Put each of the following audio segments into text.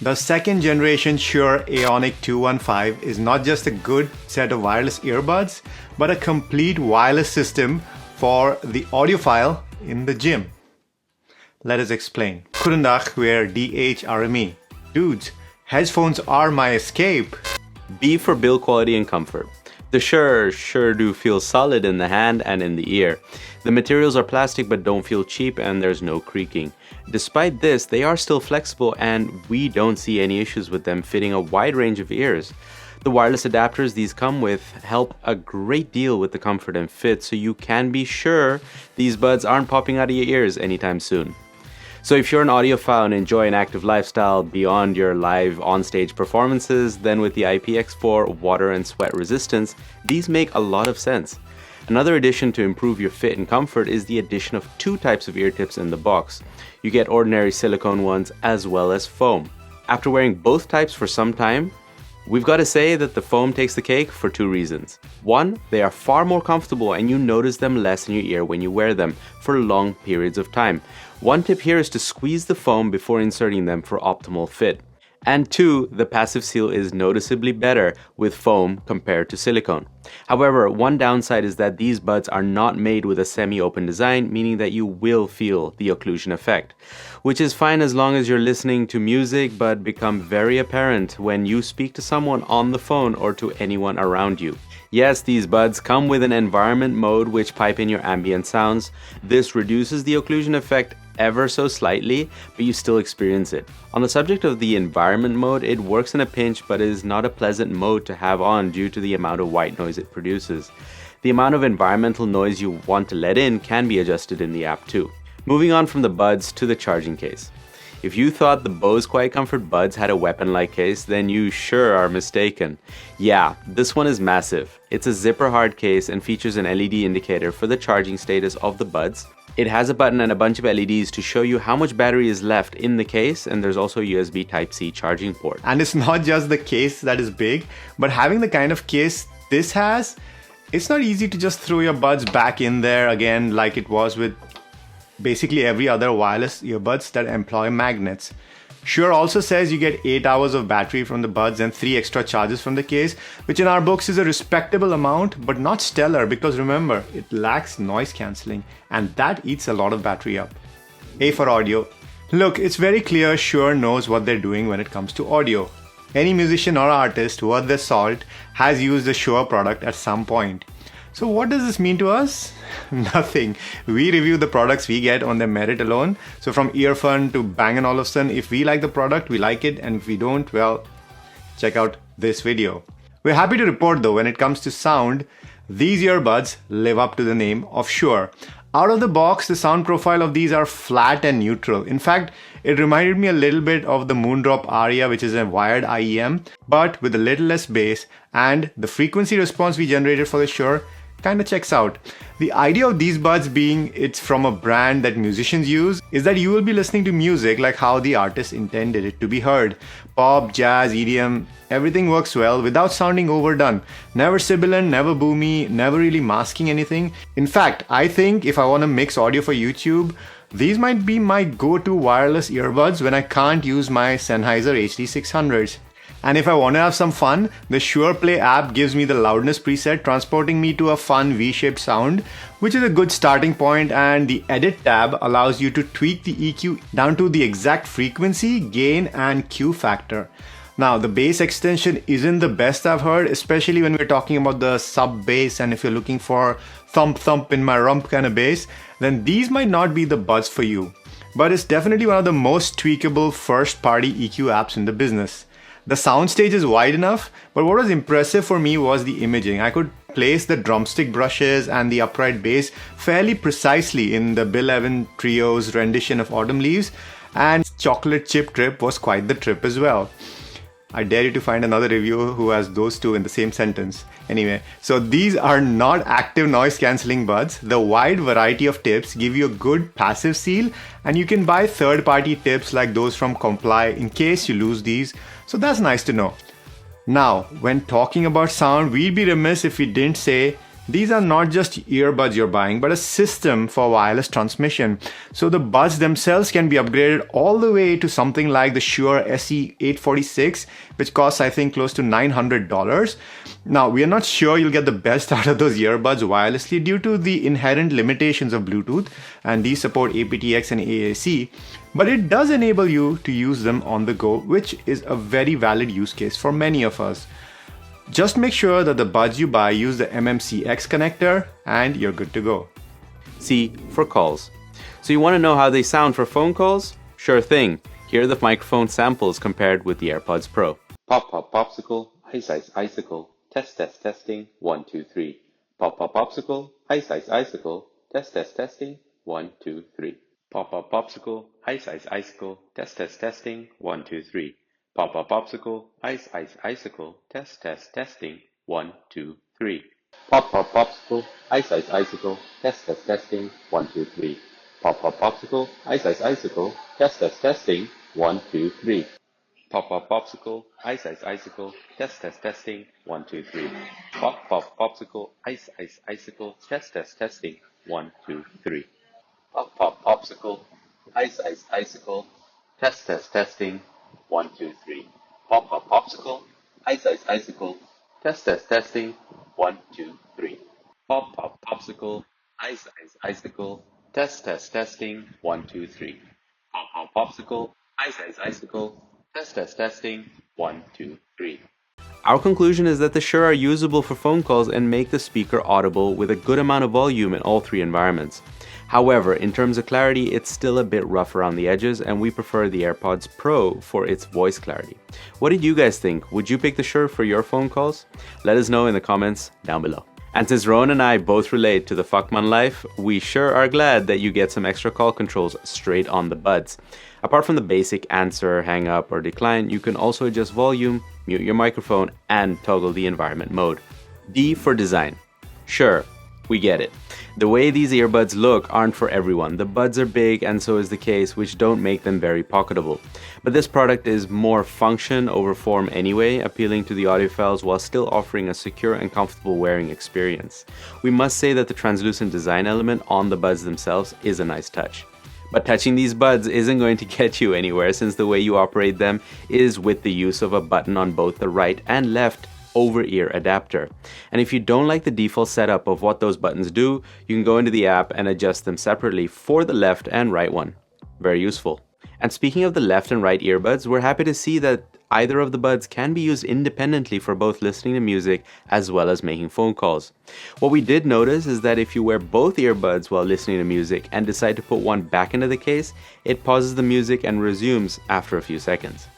The second generation Shure Aonic 215 is not just a good set of wireless earbuds, but a complete wireless system for the audiophile in the gym. Let us explain. Goedendag, weer DHRME. Dudes, headphones are my escape. B for build quality and comfort. The Shure sure do feel solid in the hand and in the ear. The materials are plastic but don't feel cheap and there's no creaking. Despite this, they are still flexible and we don't see any issues with them fitting a wide range of ears. The wireless adapters these come with help a great deal with the comfort and fit, so you can be sure these buds aren't popping out of your ears anytime soon. So if you're an audiophile and enjoy an active lifestyle beyond your live onstage performances, then with the IPX4 water and sweat resistance, these make a lot of sense. Another addition to improve your fit and comfort is the addition of two types of ear tips in the box. You get ordinary silicone ones as well as foam. After wearing both types for some time, we've got to say that the foam takes the cake for two reasons. One, they are far more comfortable and you notice them less in your ear when you wear them for long periods of time. One tip here is to squeeze the foam before inserting them for optimal fit. And two, the passive seal is noticeably better with foam compared to silicone. However, one downside is that these buds are not made with a semi-open design, meaning that you will feel the occlusion effect, which is fine as long as you're listening to music, but become very apparent when you speak to someone on the phone or to anyone around you. Yes, these buds come with an environment mode which pipe in your ambient sounds. This reduces the occlusion effect ever so slightly, but you still experience it. On the subject of the environment mode, it works in a pinch but is not a pleasant mode to have on due to the amount of white noise it produces. The amount of environmental noise you want to let in can be adjusted in the app too. Moving on from the buds to the charging case. If you thought the Bose Quiet Comfort buds had a weapon-like case, then you sure are mistaken. Yeah, this one is massive. It's a zipper hard case and features an LED indicator for the charging status of the buds. It has a button and a bunch of LEDs to show you how much battery is left in the case, and there's also a USB Type-C charging port. And it's not just the case that is big, but having the kind of case this has, it's not easy to just throw your buds back in there again like it was with basically every other wireless earbuds that employ magnets. Shure also says you get 8 hours of battery from the buds and 3 extra charges from the case, which in our books is a respectable amount, but not stellar because remember, it lacks noise cancelling and that eats a lot of battery up. A for audio. Look, it's very clear Shure knows what they're doing when it comes to audio. Any musician or artist worth their salt has used a Shure product at some point. So what does this mean to us? Nothing. We review the products we get on their merit alone. So from earphone to Bang & Olufsen, if we like the product, we like it, and if we don't, well, check out this video. We're happy to report though, when it comes to sound, these earbuds live up to the name of Shure. Out of the box, the sound profile of these are flat and neutral. In fact, it reminded me a little bit of the Moondrop Aria, which is a wired IEM, but with a little less bass, and the frequency response we generated for the Shure kind of checks out. The idea of these buds being it's from a brand that musicians use is that you will be listening to music like how the artist intended it to be heard. Pop, jazz, EDM, everything works well without sounding overdone. Never sibilant, never boomy, never really masking anything. In fact, I think if I want to mix audio for YouTube, these might be my go-to wireless earbuds when I can't use my Sennheiser HD600s. And if I want to have some fun, the Shure Play app gives me the loudness preset, transporting me to a fun V-shaped sound, which is a good starting point, and the Edit tab allows you to tweak the EQ down to the exact frequency, gain, and Q factor. Now, the bass extension isn't the best I've heard, especially when we're talking about the sub bass, and if you're looking for thump thump in my rump kind of bass, then these might not be the buds for you. But it's definitely one of the most tweakable first-party EQ apps in the business. The soundstage is wide enough, but what was impressive for me was the imaging. I could place the drumstick brushes and the upright bass fairly precisely in the Bill Evans Trio's rendition of Autumn Leaves, and Chocolate Chip Trip was quite the trip as well. I dare you to find another reviewer who has those two in the same sentence. Anyway, so these are not active noise cancelling buds. The wide variety of tips give you a good passive seal, and you can buy third-party tips like those from Comply in case you lose these. So that's nice to know. Now, when talking about sound, we'd be remiss if we didn't say These are not just earbuds you're buying, but a system for wireless transmission. So the buds themselves can be upgraded all the way to something like the Shure SE846, which costs, I think, close to $900. Now, we are not sure you'll get the best out of those earbuds wirelessly due to the inherent limitations of Bluetooth, and these support aptX and AAC, but it does enable you to use them on the go, which is a very valid use case for many of us. Just make sure that the buds you buy use the MMCX connector and you're good to go. C for calls. So you want to know how they sound for phone calls? Sure thing. Here are the microphone samples compared with the AirPods Pro. Pop pop popsicle, ice ice icicle, test test testing, 1 2 3. Pop pop popsicle, ice ice icicle, test test testing, 1 2 3. Pop pop popsicle, ice ice icicle, test test testing, 1 2 3. Pop pop popsicle, ice ice icicle, test test testing, 1 2 3. Pop pop popsicle, ice ice icicle, test test testing, 1 2 3. Pop pop popsicle, ice ice icicle, test test testing, 1 2 3. Pop pop popsicle, ice ice icicle, test test testing, 1 2 3. Pop pop popsicle, ice ice icicle, test test testing, 1 2 3. Pop pop popsicle, ice ice icicle, test test testing, 1 2 3. Pop pop popsicle, ice ice icicle, test test testing, 1 2 3. Pop pop popsicle, ice ice icicle, test test testing, 1 2 3. Pop pop popsicle, ice ice icicle, test test testing, 1 2 3. Our conclusion is that the Shure are usable for phone calls and make the speaker audible with a good amount of volume in all three environments. However, in terms of clarity, it's still a bit rough around the edges, and we prefer the AirPods Pro for its voice clarity. What did you guys think? Would you pick the Shure for your phone calls? Let us know in the comments down below. And since Rowan and I both relate to the fuckman life, we sure are glad that you get some extra call controls straight on the buds. Apart from the basic answer, hang up, or decline, you can also adjust volume, mute your microphone, and toggle the environment mode. D for design. Sure, we get it. The way these earbuds look aren't for everyone. The buds are big and so is the case, which don't make them very pocketable. But this product is more function over form anyway, appealing to the audiophiles while still offering a secure and comfortable wearing experience. We must say that the translucent design element on the buds themselves is a nice touch. But touching these buds isn't going to get you anywhere, since the way you operate them is with the use of a button on both the right and left over-ear adapter. And if you don't like the default setup of what those buttons do, you can go into the app and adjust them separately for the left and right one. Very useful. And speaking of the left and right earbuds, we're happy to see that either of the buds can be used independently for both listening to music as well as making phone calls. What we did notice is that if you wear both earbuds while listening to music and decide to put one back into the case, it pauses the music and resumes after a few seconds.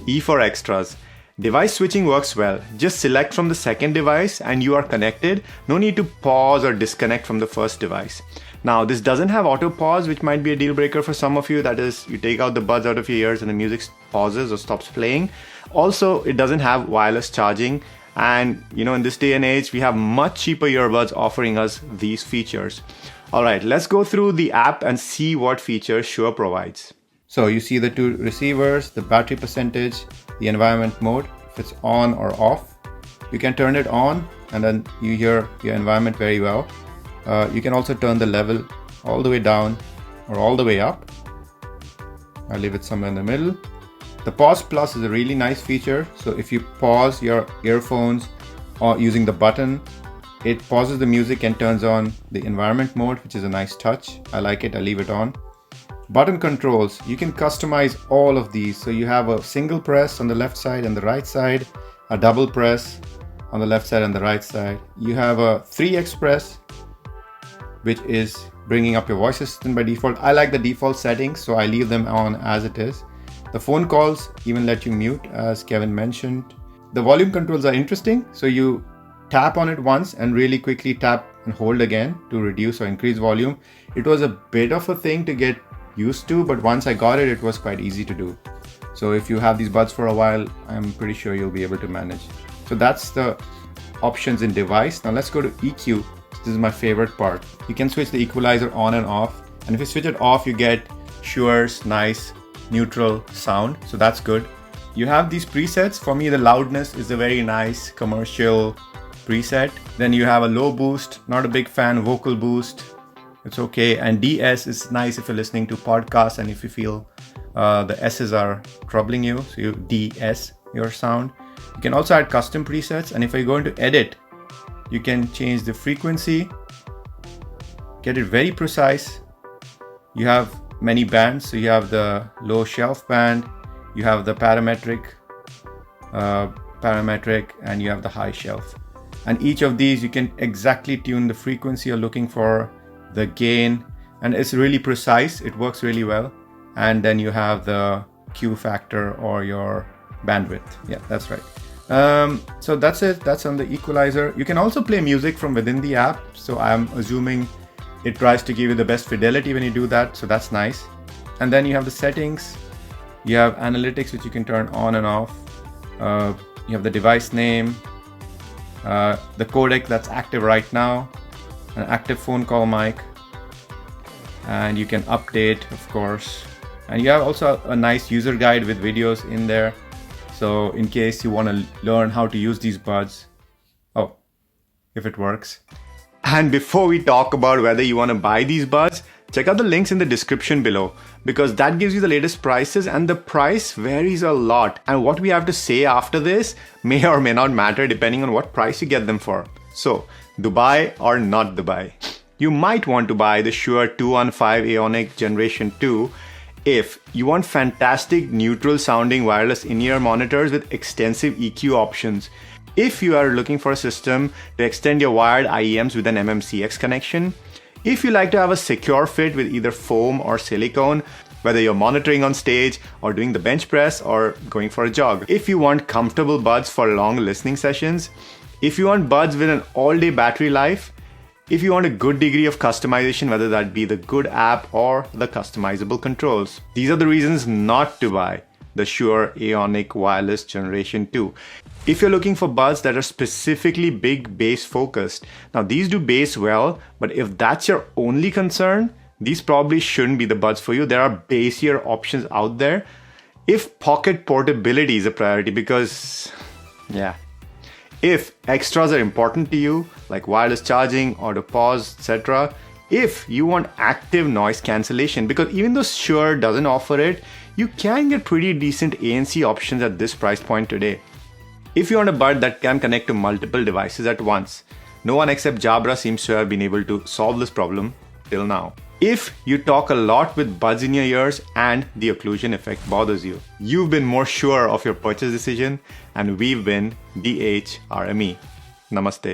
E for extras. Device switching works well. Just select from the second device and you are connected. No need to pause or disconnect from the first device. Now, this doesn't have auto pause, which might be a deal breaker for some of you. That is, you take out the buds out of your ears and the music pauses or stops playing. Also, it doesn't have wireless charging. And in this day and age, we have much cheaper earbuds offering us these features. All right, let's go through the app and see what features Shure provides. So you see the two receivers, the battery percentage, the environment mode, if it's on or off. You can turn it on and then you hear your environment very well. You can also turn the level all the way down or all the way up. I'll leave it somewhere in the middle. The pause plus is a really nice feature. So if you pause your earphones or using the button, it pauses the music and turns on the environment mode, which is a nice touch. I like it, I leave it on. Button controls, you can customize all of these. So you have a single press on the left side and the right side, a double press on the left side and the right side. You have a 3x press, which is bringing up your voice assistant by default. I like the default settings, so I leave them on as it is. The phone calls even let you mute, as Kevin mentioned. The volume controls are interesting. So you tap on it once and really quickly tap and hold again to reduce or increase volume. It was a bit of a thing to get used to, but once I got it, it was quite easy to do. So if you have these buds for a while, I'm pretty sure you'll be able to manage. So that's the options in device. Now let's go to EQ. This is my favorite part. You can switch the equalizer on and off. And if you switch it off, you get Shure's nice neutral sound. So that's good. You have these presets. For me, the loudness is a very nice commercial preset. Then you have a low boost, not a big fan, vocal boost. It's okay. And DS is nice if you're listening to podcasts and if you feel the S's are troubling you. So you DS your sound. You can also add custom presets. And if I go into edit, you can change the frequency, get it very precise. You have many bands. So you have the low shelf band, you have the parametric, and you have the high shelf. And each of these you can exactly tune the frequency you're looking for, the gain, and it's really precise. It works really well. And then you have the Q factor or your bandwidth. Yeah, that's right. So that's it. That's on the equalizer. You can also play music from within the app. So I'm assuming it tries to give you the best fidelity when you do that. So that's nice. And then you have the settings. You have analytics, which you can turn on and off. You have the device name, the codec that's active right now, an active phone call mic, and you can update, of course. And you have also a nice user guide with videos in there. So in case you want to learn how to use these buds, if it works. And before we talk about whether you want to buy these buds, check out the links in the description below because that gives you the latest prices and the price varies a lot. And what we have to say after this may or may not matter depending on what price you get them for. So, Dubai or not Dubai? You might want to buy the Shure 215 Aonic Generation 2 if you want fantastic neutral sounding wireless in-ear monitors with extensive EQ options. If you are looking for a system to extend your wired IEMs with an MMCX connection. If you like to have a secure fit with either foam or silicone, whether you're monitoring on stage or doing the bench press or going for a jog. If you want comfortable buds for long listening sessions. If you want buds with an all-day battery life. If you want a good degree of customization, whether that be the good app or the customizable controls. These are the reasons not to buy the Shure Aonic Wireless Generation 2. If you're looking for buds that are specifically big bass focused, now these do bass well, but if that's your only concern, these probably shouldn't be the buds for you. There are bassier options out there. If pocket portability is a priority, because if extras are important to you, like wireless charging, auto pause, etc. If you want active noise cancellation, because even though Shure doesn't offer it, you can get pretty decent ANC options at this price point today. If you want a bud that can connect to multiple devices at once, no one except Jabra seems to have been able to solve this problem till now. If you talk a lot with buds in your ears and the occlusion effect bothers you, you've been more sure of your purchase decision, and we've been DHRME. Namaste.